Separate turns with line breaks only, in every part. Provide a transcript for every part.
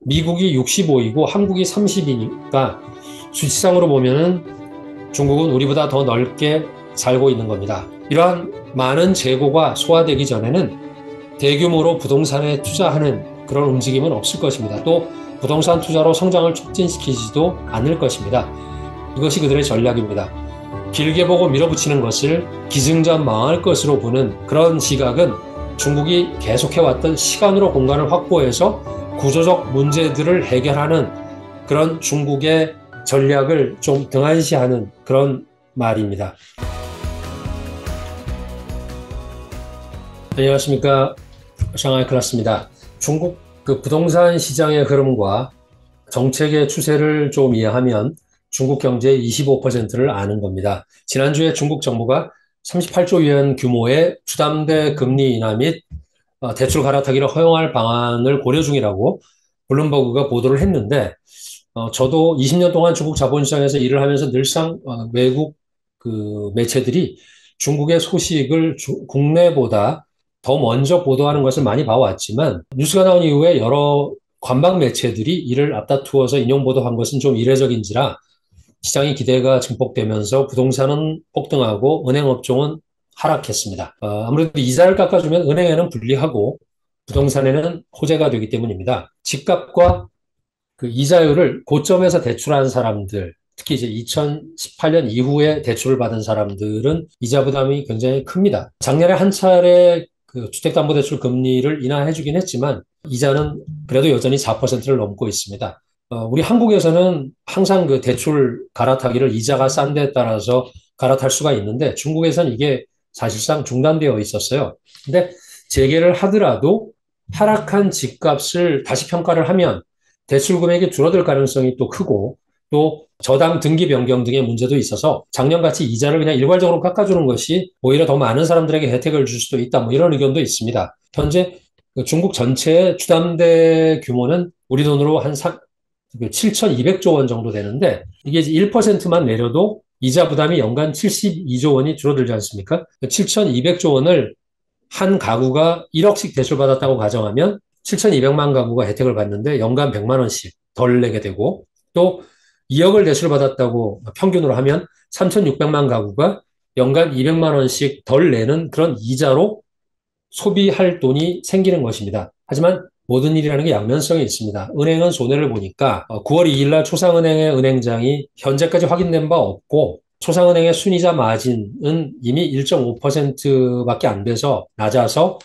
미국이 65이고 한국이 30이니까 수치상으로 보면은 중국은 우리보다 더 넓게 살고 있는 겁니다. 이러한 많은 재고가 소화되기 전에는 대규모로 부동산에 투자하는 그런 움직임은 없을 것입니다. 또 부동산 투자로 성장을 촉진시키지도 않을 것입니다. 이것이 그들의 전략입니다. 길게 보고 밀어붙이는 것을 기승전 망할 것으로 보는 그런 시각은 중국이 계속해왔던 시간으로 공간을 확보해서 구조적 문제들을 해결하는 그런 중국의 전략을 좀 등한시하는 그런 말입니다. 안녕하십니까. 상하이 클라스입니다. 중국 부동산 시장의 흐름과 정책의 추세를 좀 이해하면 중국 경제의 25%를 아는 겁니다. 지난주에 중국 정부가 38조 위안 규모의 주담대 금리 인하 및 대출 갈아타기를 허용할 방안을 고려 중이라고 블룸버그가 보도를 했는데, 저도 20년 동안 중국 자본시장에서 일을 하면서 늘상 외국 매체들이 중국의 소식을 국내보다 더 먼저 보도하는 것을 많이 봐왔지만, 뉴스가 나온 이후에 여러 관방 매체들이 이를 앞다투어서 인용 보도한 것은 좀 이례적인지라 시장의 기대가 증폭되면서 부동산은 폭등하고 은행업종은 하락했습니다. 아무래도 이자를 깎아주면 은행에는 불리하고 부동산에는 호재가 되기 때문입니다. 집값과 이자율을 고점에서 대출한 사람들, 특히 이제 2018년 이후에 대출을 받은 사람들은 이자 부담이 굉장히 큽니다. 작년에 한 차례 주택담보대출 금리를 인하해주긴 했지만 이자는 그래도 여전히 4%를 넘고 있습니다. 우리 한국에서는 항상 대출 갈아타기를 이자가 싼 데에 따라서 갈아탈 수가 있는데 중국에서는 이게 사실상 중단되어 있었어요. 근데 재개를 하더라도 하락한 집값을 다시 평가를 하면 대출 금액이 줄어들 가능성이 또 크고 또 저당 등기 변경 등의 문제도 있어서 작년같이 이자를 그냥 일괄적으로 깎아주는 것이 오히려 더 많은 사람들에게 혜택을 줄 수도 있다. 뭐 이런 의견도 있습니다. 현재 중국 전체의 주담대 규모는 우리 돈으로 한 7,200조 원 정도 되는데 이게 이제 1%만 내려도 이자 부담이 연간 72조 원이 줄어들지 않습니까? 7,200조 원을 한 가구가 1억씩 대출받았다고 가정하면 7,200만 가구가 혜택을 받는데 연간 100만 원씩 덜 내게 되고 또 2억을 대출받았다고 평균으로 하면 3,600만 가구가 연간 200만 원씩 덜 내는 그런 이자로 소비할 돈이 생기는 것입니다. 하지만 모든 일이라는 게 양면성이 있습니다. 은행은 손해를 보니까 9월 2일 날 초상은행의 은행장이 현재까지 확인된 바 없고 초상은행의 순이자 마진은 이미 1.5%밖에 안 돼서 낮아서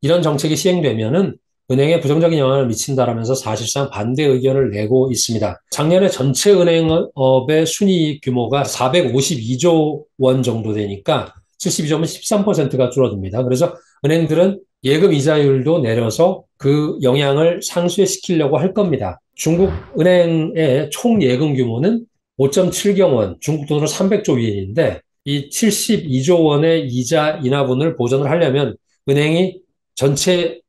이런 정책이 시행되면은 은행에 부정적인 영향을 미친다라면서 사실상 반대 의견을 내고 있습니다. 작년에 전체 은행업의 순이익 규모가 452조 원 정도 되니까 72조면 13%가 줄어듭니다. 그래서 은행들은 예금 이자율도 내려서 그 영향을 상쇄시키려고 할 겁니다. 중국 은행의 총 예금 규모는 5.7경 원, 중국 돈으로 300조 위안인데 이 72조 원의 이자 인하분을 보전을 하려면 은행이 전체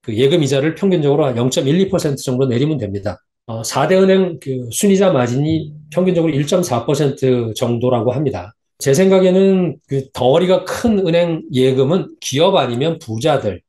예금 이자를 평균적으로 한 0.12% 정도 내리면 됩니다. 4대 은행 순이자 마진이 평균적으로 1.4% 정도라고 합니다. 제 생각에는 덩어리가 큰 은행 예금은 기업 아니면 부자들,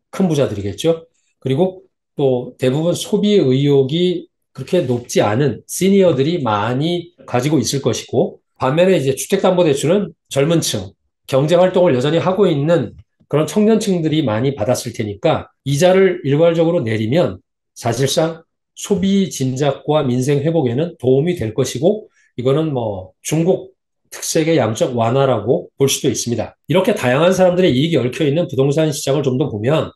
큰 부자들이겠죠. 그리고 또 대부분 소비 의욕이 그렇게 높지 않은 시니어들이 많이 가지고 있을 것이고, 반면에 이제 주택담보대출은 젊은 층, 경제 활동을 여전히 하고 있는 그런 청년층들이 많이 받았을 테니까 이자를 일괄적으로 내리면 사실상 소비 진작과 민생 회복에는 도움이 될 것이고, 이거는 뭐 중국 특색의 양적 완화라고 볼 수도 있습니다. 이렇게 다양한 사람들의 이익이 얽혀있는 부동산 시장을 좀 더 보면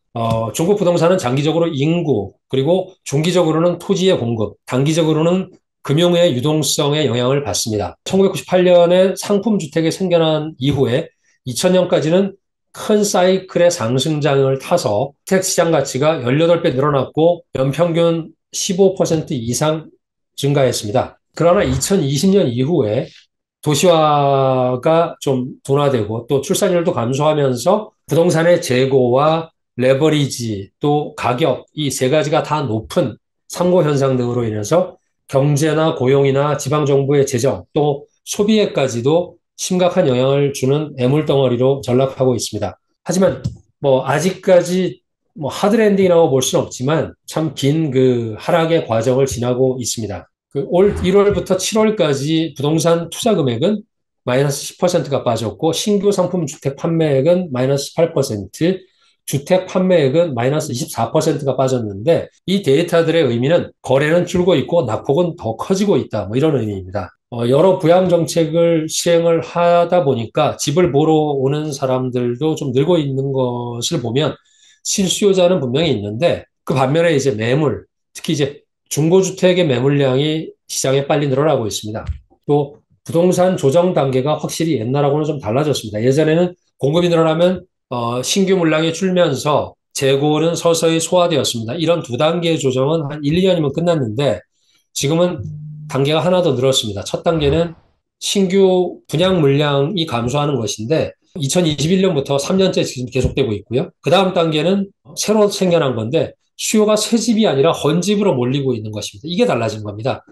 중국 부동산은 장기적으로 인구 그리고 중기적으로는 토지의 공급, 단기적으로는 금융의 유동성에 영향을 받습니다. 1998년에 상품주택이 생겨난 이후에 2000년까지는 큰 사이클의 상승장을 타서 주택 시장 가치가 18배 늘어났고 연평균 15% 이상 증가했습니다. 그러나 2020년 이후에 도시화가 좀 둔화되고 또 출산율도 감소하면서 부동산의 재고와 레버리지 또 가격 이 세 가지가 다 높은 상고 현상 등으로 인해서 경제나 고용이나 지방정부의 재정 또 소비에까지도 심각한 영향을 주는 애물덩어리로 전락하고 있습니다. 하지만 뭐 아직까지 뭐 하드랜딩이라고 볼 수는 없지만 참 긴 그 하락의 과정을 지나고 있습니다. 그 올 1월부터 7월까지 부동산 투자 금액은 마이너스 10%가 빠졌고 신규 상품 주택 판매액은 마이너스 8%, 주택 판매액은 마이너스 24%가 빠졌는데 이 데이터들의 의미는 거래는 줄고 있고 낙폭은 더 커지고 있다. 뭐 이런 의미입니다. 여러 부양 정책을 시행을 하다 보니까 집을 보러 오는 사람들도 좀 늘고 있는 것을 보면 실수요자는 분명히 있는데 그 반면에 이제 매물, 특히 이제 중고주택의 매물량이 시장에 빨리 늘어나고 있습니다. 또 부동산 조정 단계가 확실히 옛날하고는 좀 달라졌습니다. 예전에는 공급이 늘어나면 신규 물량이 줄면서 재고는 서서히 소화되었습니다. 이런 두 단계의 조정은 한 1, 2년이면 끝났는데 지금은 단계가 하나 더 늘었습니다. 첫 단계는 신규 분양 물량이 감소하는 것인데 2021년부터 3년째 지금 계속되고 있고요. 그 다음 단계는 새로 생겨난 건데 수요가 새 집이 아니라 헌집으로 몰리고 있는 것입니다. 이게 달라진 겁니다.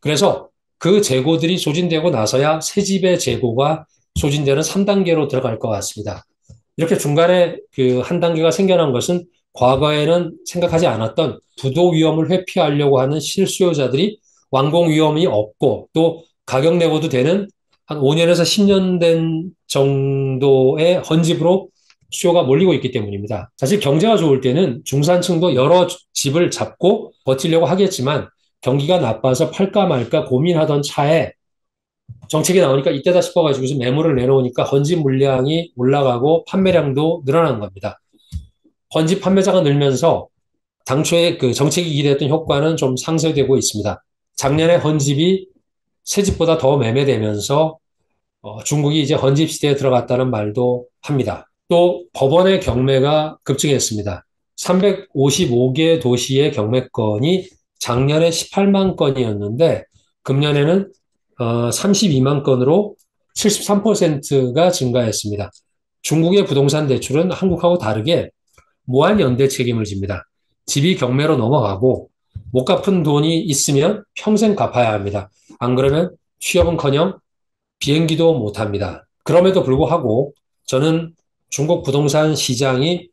그래서 그 재고들이 소진되고 나서야 새 집의 재고가 소진되는 3단계로 들어갈 것 같습니다. 이렇게 중간에 그 한 단계가 생겨난 것은 과거에는 생각하지 않았던 부도 위험을 회피하려고 하는 실수요자들이 완공 위험이 없고 또 가격 내고도 되는 한 5년에서 10년 된 정도의 헌집으로 수요가 몰리고 있기 때문입니다. 사실 경제가 좋을 때는 중산층도 여러 집을 잡고 버티려고 하겠지만 경기가 나빠서 팔까 말까 고민하던 차에 정책이 나오니까 이때다 싶어가지고 매물을 내놓으니까 헌집 물량이 올라가고 판매량도 늘어난 겁니다. 헌집 판매자가 늘면서 당초에 그 정책이 기대했던 효과는 좀 상쇄되고 있습니다. 작년에 헌집이 새집보다 더 매매되면서 중국이 이제 헌집 시대에 들어갔다는 말도 합니다. 또 법원의 경매가 급증했습니다. 355개 도시의 경매건이 작년에 18만 건이었는데 금년에는 32만 건으로 73%가 증가했습니다. 중국의 부동산 대출은 한국하고 다르게 무한 연대 책임을 집니다. 집이 경매로 넘어가고 못 갚은 돈이 있으면 평생 갚아야 합니다. 안 그러면 취업은커녕 비행기도 못 합니다. 그럼에도 불구하고 저는 중국 부동산 시장이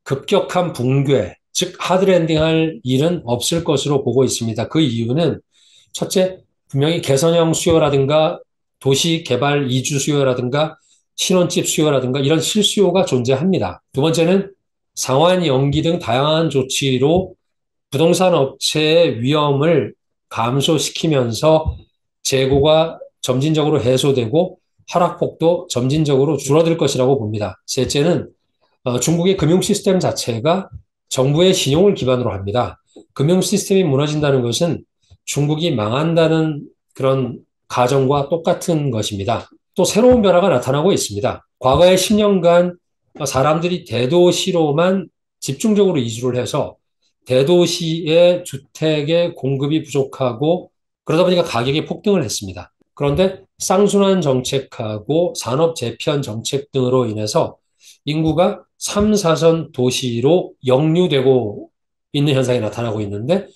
급격한 붕괴, 즉 하드랜딩할 일은 없을 것으로 보고 있습니다. 그 이유는 첫째, 분명히 개선형 수요라든가 도시 개발 이주 수요라든가 신혼집 수요라든가 이런 실수요가 존재합니다. 두 번째는 상환 연기 등 다양한 조치로 부동산 업체의 위험을 감소시키면서 재고가 점진적으로 해소되고 하락폭도 점진적으로 줄어들 것이라고 봅니다. 셋째는 중국의 금융 시스템 자체가 정부의 신용을 기반으로 합니다. 금융 시스템이 무너진다는 것은 중국이 망한다는 그런 가정과 똑같은 것입니다. 또 새로운 변화가 나타나고 있습니다. 과거의 10년간 사람들이 대도시로만 집중적으로 이주를 해서 대도시의 주택의 공급이 부족하고 그러다 보니까 가격이 폭등을 했습니다. 그런데 쌍순환 정책하고 산업 재편 정책 등으로 인해서 인구가 3, 4선 도시로 역류되고 있는 현상이 나타나고 있는데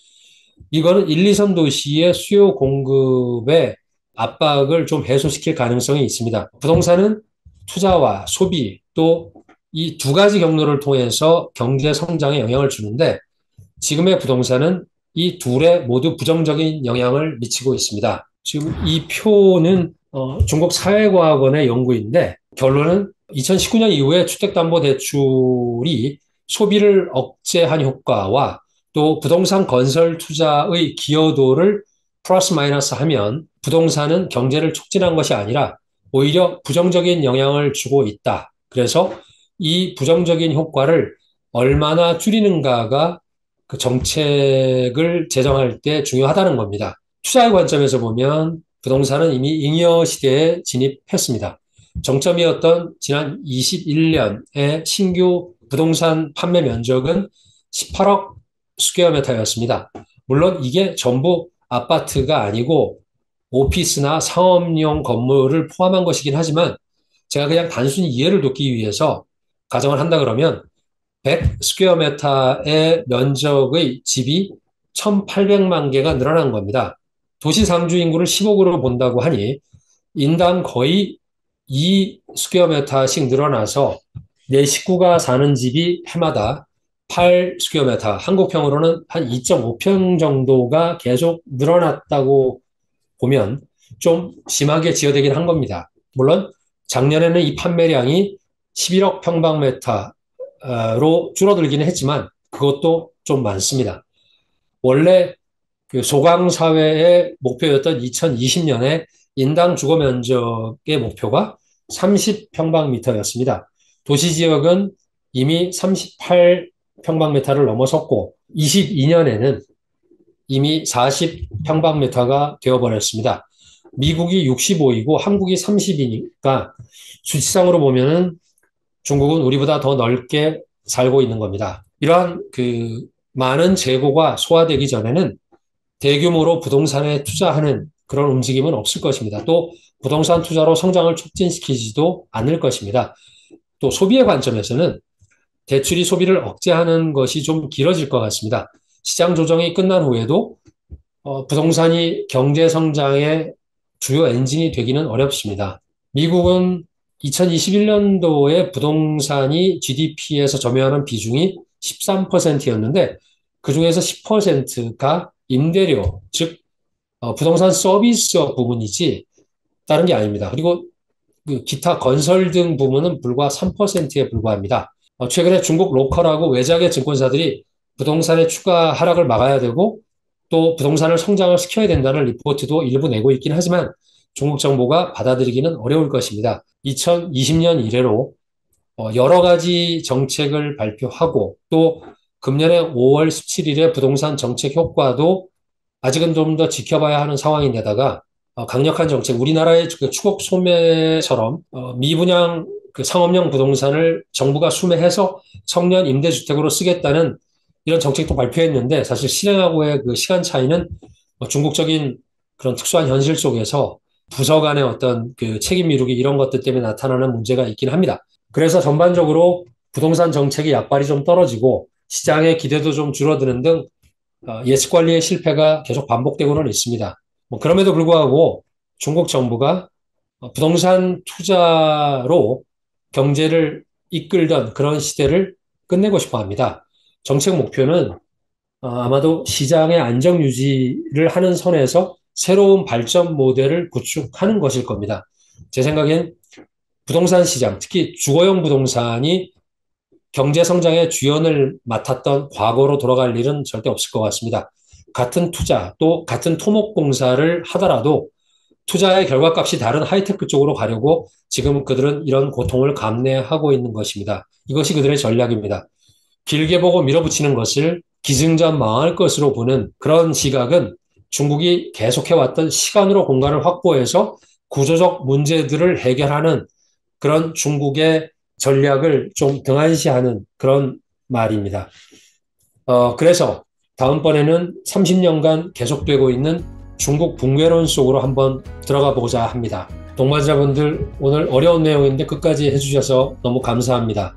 이거는 1, 2선 도시의 수요 공급의 압박을 좀 해소시킬 가능성이 있습니다. 부동산은 투자와 소비 또 이 두 가지 경로를 통해서 경제 성장에 영향을 주는데 지금의 부동산은 이 둘에 모두 부정적인 영향을 미치고 있습니다. 지금 이 표는 중국 사회과학원의 연구인데 결론은 2019년 이후에 주택담보대출이 소비를 억제한 효과와 또 부동산 건설 투자의 기여도를 플러스 마이너스 하면 부동산은 경제를 촉진한 것이 아니라 오히려 부정적인 영향을 주고 있다. 그래서 이 부정적인 효과를 얼마나 줄이는가가 그 정책을 제정할 때 중요하다는 겁니다. 투자의 관점에서 보면 부동산은 이미 잉여 시대에 진입했습니다. 정점이었던 지난 21년의 신규 부동산 판매 면적은 18억 스퀘어미터였습니다. 물론 이게 전부 아파트가 아니고 오피스나 상업용 건물을 포함한 것이긴 하지만 제가 그냥 단순히 이해를 돕기 위해서 가정을 한다 그러면 100 스퀘어미터의 면적의 집이 1,800만 개가 늘어난 겁니다. 도시 상주 인구를 10억으로 본다고 하니 인당 거의 2 스퀘어미터씩 늘어나서 내 식구가 사는 집이 해마다 8스퀘어미터, 한국평으로는 한 2.5평 정도가 계속 늘어났다고 보면 좀 심하게 지어되긴 한 겁니다. 물론 작년에는 이 판매량이 11억 평방미터로 줄어들기는 했지만 그것도 좀 많습니다. 원래 그 소강사회의 목표였던 2020년에 인당 주거 면적의 목표가 30평방미터였습니다. 도시지역은 이미 38평방미터를 넘어섰고 22년에는 이미 40평방미터가 되어버렸습니다. 미국이 65이고 한국이 30이니까 수치상으로 보면은 중국은 우리보다 더 넓게 살고 있는 겁니다. 이러한 그 많은 재고가 소화되기 전에는 대규모로 부동산에 투자하는 그런 움직임은 없을 것입니다. 또 부동산 투자로 성장을 촉진시키지도 않을 것입니다. 또 소비의 관점에서는 대출이 소비를 억제하는 것이 좀 길어질 것 같습니다. 시장 조정이 끝난 후에도 부동산이 경제 성장의 주요 엔진이 되기는 어렵습니다. 미국은 2021년도에 부동산이 GDP에서 점유하는 비중이 13%였는데 그중에서 10%가 임대료, 즉 부동산 서비스업 부분이지 다른 게 아닙니다. 그리고 그 기타 건설 등 부문은 불과 3%에 불과합니다. 최근에 중국 로컬하고 외작의 증권사들이 부동산의 추가 하락을 막아야 되고 또 부동산을 성장을 시켜야 된다는 리포트도 일부 내고 있긴 하지만 중국 정부가 받아들이기는 어려울 것입니다. 2020년 이래로 여러 가지 정책을 발표하고 또 금년에 5월 17일에 부동산 정책 효과도 아직은 좀 더 지켜봐야 하는 상황인데다가 강력한 정책, 우리나라의 그 추곡 소매처럼 미분양 그 상업용 부동산을 정부가 수매해서 청년 임대주택으로 쓰겠다는 이런 정책도 발표했는데 사실 실행하고의 그 시간 차이는 중국적인 그런 특수한 현실 속에서 부서 간의 어떤 그 책임 미루기 이런 것들 때문에 나타나는 문제가 있긴 합니다. 그래서 전반적으로 부동산 정책의 약발이 좀 떨어지고 시장의 기대도 좀 줄어드는 등 예측 관리의 실패가 계속 반복되고는 있습니다. 그럼에도 불구하고 중국 정부가 부동산 투자로 경제를 이끌던 그런 시대를 끝내고 싶어 합니다. 정책 목표는 아마도 시장의 안정 유지를 하는 선에서 새로운 발전 모델을 구축하는 것일 겁니다. 제 생각엔 부동산 시장, 특히 주거용 부동산이 경제 성장의 주연을 맡았던 과거로 돌아갈 일은 절대 없을 것 같습니다. 같은 투자, 또 같은 토목공사를 하더라도 투자의 결과값이 다른 하이테크 쪽으로 가려고 지금 그들은 이런 고통을 감내하고 있는 것입니다. 이것이 그들의 전략입니다. 길게 보고 밀어붙이는 것을 기승전 망할 것으로 보는 그런 시각은 중국이 계속해왔던 시간으로 공간을 확보해서 구조적 문제들을 해결하는 그런 중국의 전략을 좀 등한시하는 그런 말입니다. 그래서 다음번에는 30년간 계속되고 있는 중국 붕괴론 속으로 한번 들어가 보고자 합니다. 동반자분들 오늘 어려운 내용인데 끝까지 해주셔서 너무 감사합니다.